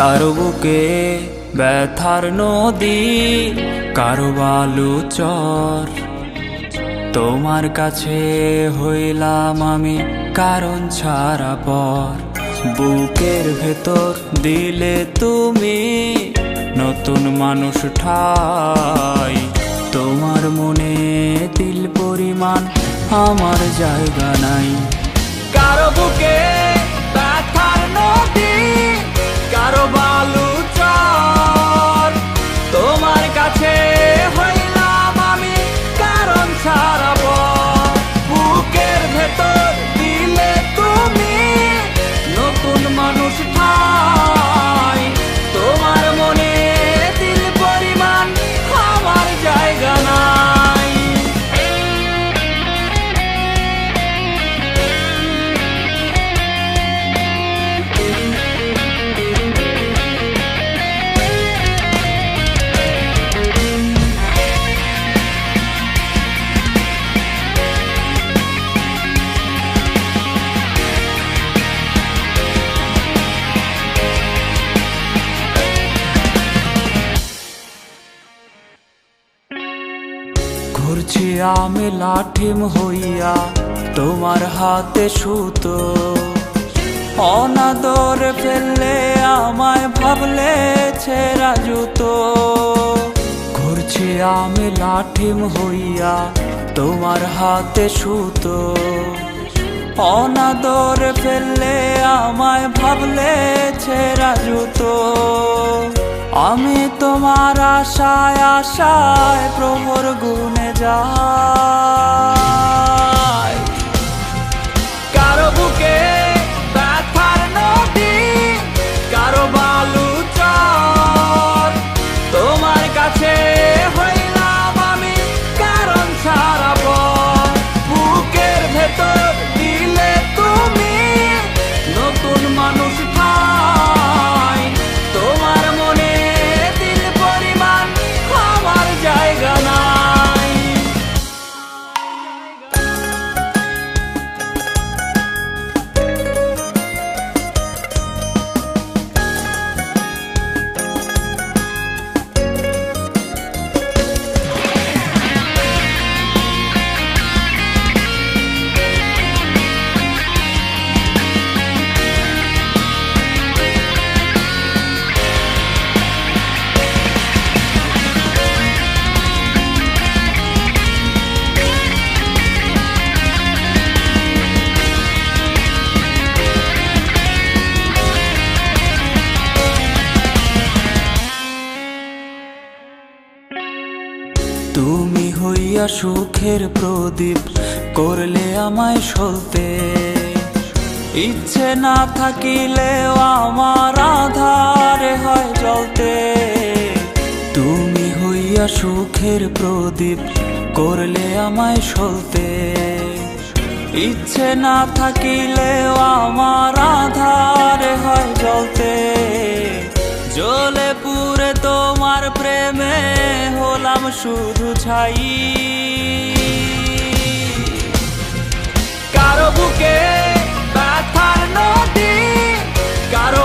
কারো বুকে ব্যথার নদী, কারো বালু চর। তোমার কাছে হইলাম আমি কারণ ছাড়া পর। বুকের ভেতর দিলে তুমি নতুন মানুষ ঠাই। তোমার মনে তিল পরিমাণ আমার জায়গা নাই। কারো বুকে ব্যথার নদী, কারো বালু চর। তোমার কাছে হইলাম আমি কারণ ছাড়া পর। বুকের ভেতর দিলে তুমি নতুন মানুষ ঠাই। তোমার মনে দিল পরিমাণ আমার জায়গা নাই। ঘুরছি আমি লাঠিম হইয়া তোমার হাতে সুতো। অনাদরে ফেললে আমায় ভাবলে ছেঁড়া জুতো। ঘুরছি আমি লাঠিম হইয়া তোমার হাতে সুতো। অনাদরে ফেললে আমায় ভাবলে ছেঁড়া জুতো। আমি তোমার আশায় আশায় প্রহর গুনে যাই। কারো বুকে ব্যথার নদী, কারো বালু চর। তোমার কাছে হইলাম আমি কারণ ছাড়া পর। বুকের ভেতর দিলে তুমি নতুন মানুষ ঠাই। তোমার মনে দিল পরিমাণ আমার জায়গা নাই। তুমি হইয়া সুখের প্রদীপ করলে আমায় সলতে। ইচ্ছে না থাকিলেও আমার আধারে হয় জ্বলতে। তুমি হইয়া সুখের প্রদীপ করলে আমায় সলতে। ইচ্ছে না থাকিলেও আমার আধারে হয় জ্বলতে। জ্বলে পুরে তোমার প্রেমে হলাম শুধু ছাই। কারো বুকে ব্যথার নদী, কারো